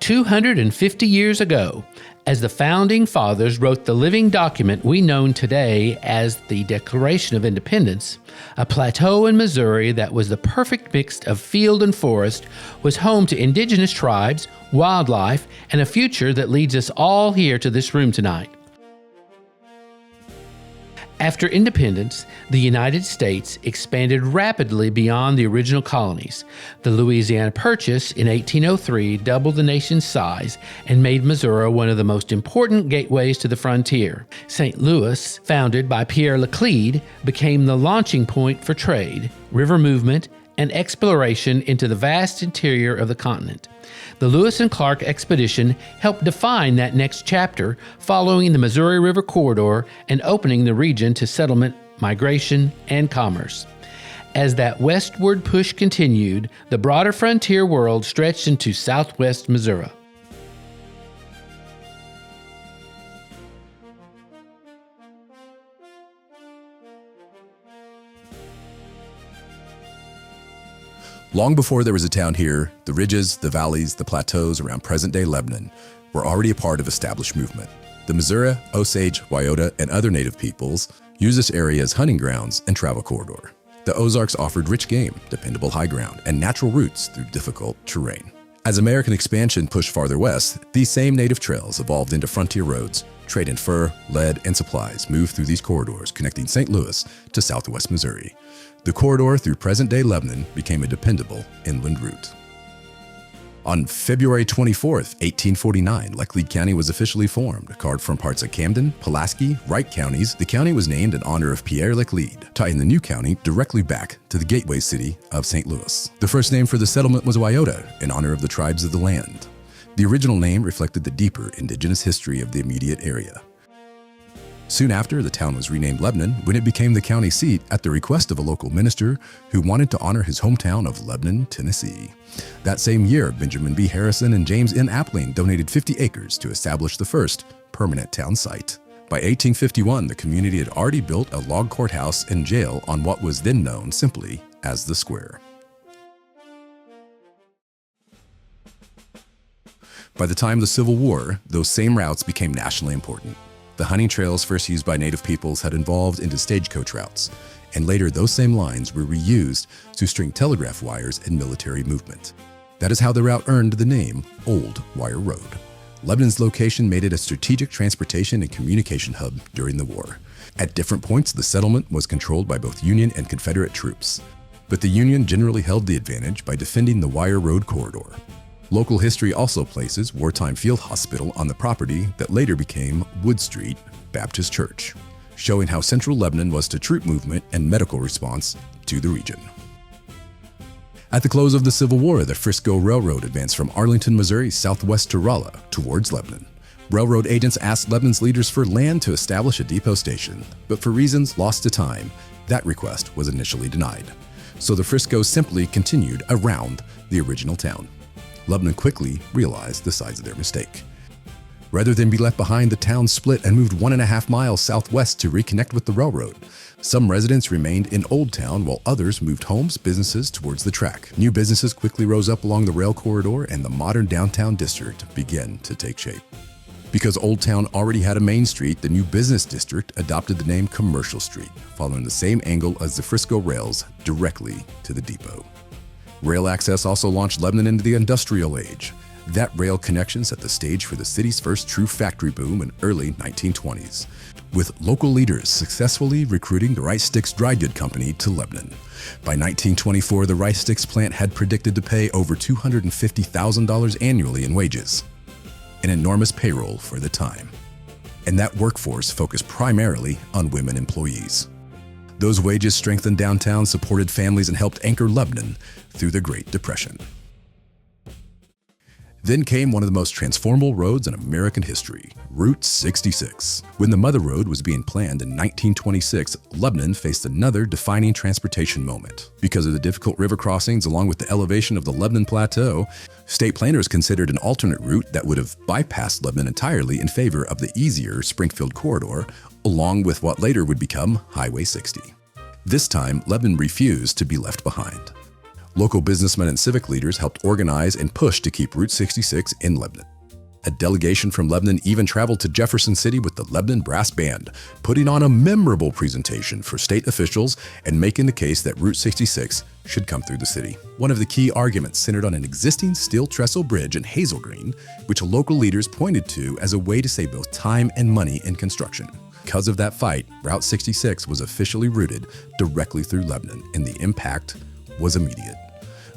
250 years ago, as the Founding Fathers wrote the living document we know today as the Declaration of Independence, a plateau in Missouri that was the perfect mix of field and forest was home to indigenous tribes, wildlife, and a future that leads us all here to this room tonight. After independence, the United States expanded rapidly beyond the original colonies. The Louisiana Purchase in 1803 doubled the nation's size and made Missouri one of the most important gateways to the frontier. St. Louis, founded by Pierre Laclede, became the launching point for trade, river movement, and exploration into the vast interior of the continent. The Lewis and Clark expedition helped define that next chapter, following the Missouri River corridor and opening the region to settlement, migration, and commerce. As that westward push continued, the broader frontier world stretched into southwest Missouri. Long before there was a town here, the ridges, the valleys, the plateaus around present-day Lebanon were already a part of established movement. The Missouri, Osage, Wyoto, and other native peoples used this area as hunting grounds and travel corridor. The Ozarks offered rich game, dependable high ground, and natural routes through difficult terrain. As American expansion pushed farther west, these same native trails evolved into frontier roads. Trade in fur, lead, and supplies moved through these corridors connecting St. Louis to southwest Missouri. The corridor through present-day Lebanon became a dependable inland route. On February 24, 1849, Laclede County was officially formed. Carved from parts of Camden, Pulaski, Wright counties, the county was named in honor of Pierre Laclede, tying the new county directly back to the gateway city of St. Louis. The first name for the settlement was Wyoto, in honor of the tribes of the land. The original name reflected the deeper indigenous history of the immediate area. Soon after, the town was renamed Lebanon when it became the county seat at the request of a local minister who wanted to honor his hometown of Lebanon, Tennessee. That same year, Benjamin B. Harrison and James N. Appling donated 50 acres to establish the first permanent town site. By 1851, the community had already built a log courthouse and jail on what was then known simply as the Square. By the time of the Civil War, those same routes became nationally important. The hunting trails first used by native peoples had evolved into stagecoach routes, and later those same lines were reused to string telegraph wires and military movement. That is how the route earned the name Old Wire Road. Lebanon's location made it a strategic transportation and communication hub during the war. At different points, the settlement was controlled by both Union and Confederate troops, but the Union generally held the advantage by defending the Wire Road corridor. Local history also places Wartime Field Hospital on the property that later became Wood Street Baptist Church, showing how central Lebanon was to troop movement and medical response to the region. At the close of the Civil War, the Frisco Railroad advanced from Arlington, Missouri, southwest to Rolla, towards Lebanon. Railroad agents asked Lebanon's leaders for land to establish a depot station, but for reasons lost to time, that request was initially denied. So the Frisco simply continued around the original town. Lebanon quickly realized the size of their mistake. Rather than be left behind, the town split and moved 1.5 miles southwest to reconnect with the railroad. Some residents remained in Old Town while others moved homes, businesses towards the track. New businesses quickly rose up along the rail corridor and the modern downtown district began to take shape. Because Old Town already had a main street, the new business district adopted the name Commercial Street, following the same angle as the Frisco rails directly to the depot. Rail access also launched Lebanon into the industrial age. That rail connection set the stage for the city's first true factory boom in early 1920s, with local leaders successfully recruiting the Rice Sticks Dry Good Company to Lebanon. By 1924, the Rice Sticks plant had predicted to pay over $250,000 annually in wages, an enormous payroll for the time. And that workforce focused primarily on women employees. Those wages strengthened downtown, supported families, and helped anchor Lebanon through the Great Depression. Then came one of the most transformable roads in American history, Route 66. When the Mother Road was being planned in 1926, Lebanon faced another defining transportation moment. Because of the difficult river crossings along with the elevation of the Lebanon Plateau, state planners considered an alternate route that would have bypassed Lebanon entirely in favor of the easier Springfield corridor, along with what later would become Highway 60. This time, Lebanon refused to be left behind. Local businessmen and civic leaders helped organize and push to keep Route 66 in Lebanon. A delegation from Lebanon even traveled to Jefferson City with the Lebanon Brass Band, putting on a memorable presentation for state officials and making the case that Route 66 should come through the city. One of the key arguments centered on an existing steel trestle bridge in Hazel Green, which local leaders pointed to as a way to save both time and money in construction. Because of that fight, Route 66 was officially routed directly through Lebanon, and the impact was immediate.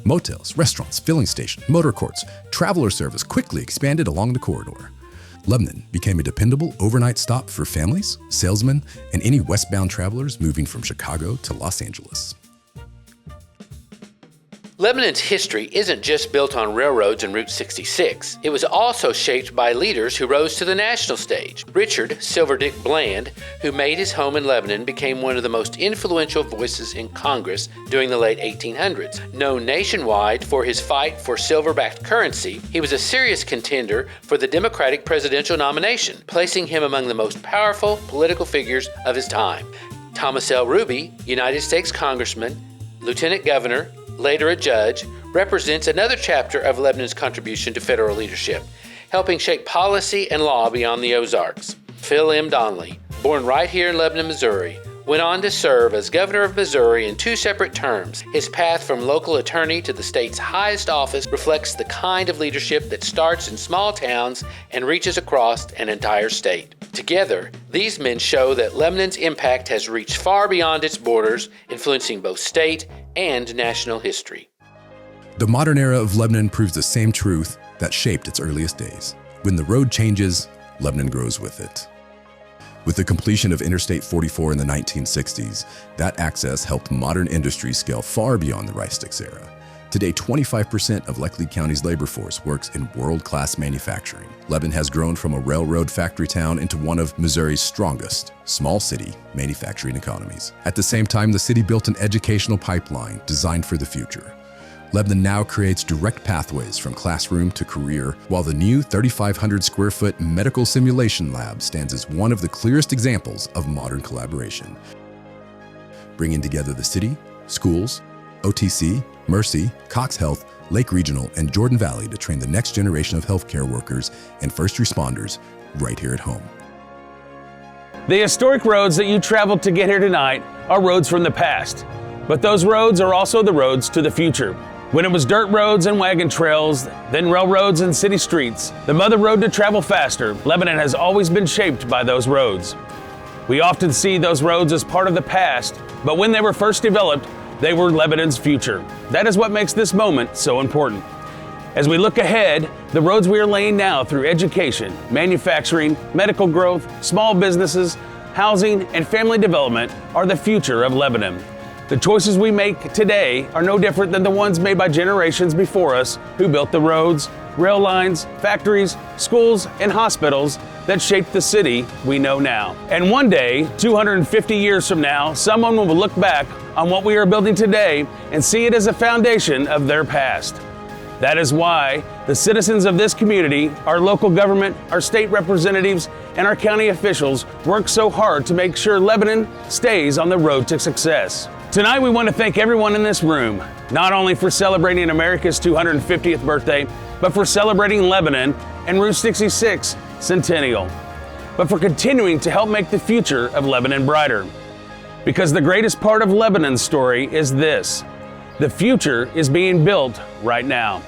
Motels, restaurants, filling stations, motor courts, traveler service quickly expanded along the corridor. Lebanon became a dependable overnight stop for families, salesmen, and any westbound travelers moving from Chicago to Los Angeles. Lebanon's history isn't just built on railroads and Route 66. It was also shaped by leaders who rose to the national stage. Richard Silverdick Bland, who made his home in Lebanon, became one of the most influential voices in Congress during the late 1800s. Known nationwide for his fight for silver-backed currency, he was a serious contender for the Democratic presidential nomination, placing him among the most powerful political figures of his time. Thomas L. Ruby, United States Congressman, Lieutenant Governor, later a judge, represents another chapter of Lebanon's contribution to federal leadership, helping shape policy and law beyond the Ozarks. Phil M. Donnelly, born right here in Lebanon, Missouri, went on to serve as governor of Missouri in 2 separate terms. His path from local attorney to the state's highest office reflects the kind of leadership that starts in small towns and reaches across an entire state. Together, these men show that Lebanon's impact has reached far beyond its borders, influencing both state and national history. The modern era of Lebanon proves the same truth that shaped its earliest days. When the road changes, Lebanon grows with it. With the completion of Interstate 44 in the 1960s, that access helped modern industries scale far beyond the rice sticks era. Today, 25% of Lake County's labor force works in world-class manufacturing. Lebanon has grown from a railroad factory town into one of Missouri's strongest small city manufacturing economies. At the same time, the city built an educational pipeline designed for the future. Lebanon now creates direct pathways from classroom to career, while the new 3,500 square foot medical simulation lab stands as one of the clearest examples of modern collaboration, bringing together the city, schools, OTC, Mercy, Cox Health, Lake Regional, and Jordan Valley to train the next generation of healthcare workers and first responders right here at home. The historic roads that you traveled to get here tonight are roads from the past, but those roads are also the roads to the future. When it was dirt roads and wagon trails, then railroads and city streets, the mother road to travel faster, Lebanon has always been shaped by those roads. We often see those roads as part of the past, but when they were first developed, they were Lebanon's future. That is what makes this moment so important. As we look ahead, the roads we are laying now through education, manufacturing, medical growth, small businesses, housing, and family development are the future of Lebanon. The choices we make today are no different than the ones made by generations before us who built the roads, rail lines, factories, schools, and hospitals that shaped the city we know now. And one day, 250 years from now, someone will look back on what we are building today and see it as a foundation of their past. That is why the citizens of this community, our local government, our state representatives, and our county officials work so hard to make sure Lebanon stays on the road to success. Tonight we want to thank everyone in this room, not only for celebrating America's 250th birthday, but for celebrating Lebanon and Route 66 centennial, but for continuing to help make the future of Lebanon brighter. Because the greatest part of Lebanon's story is this: the future is being built right now.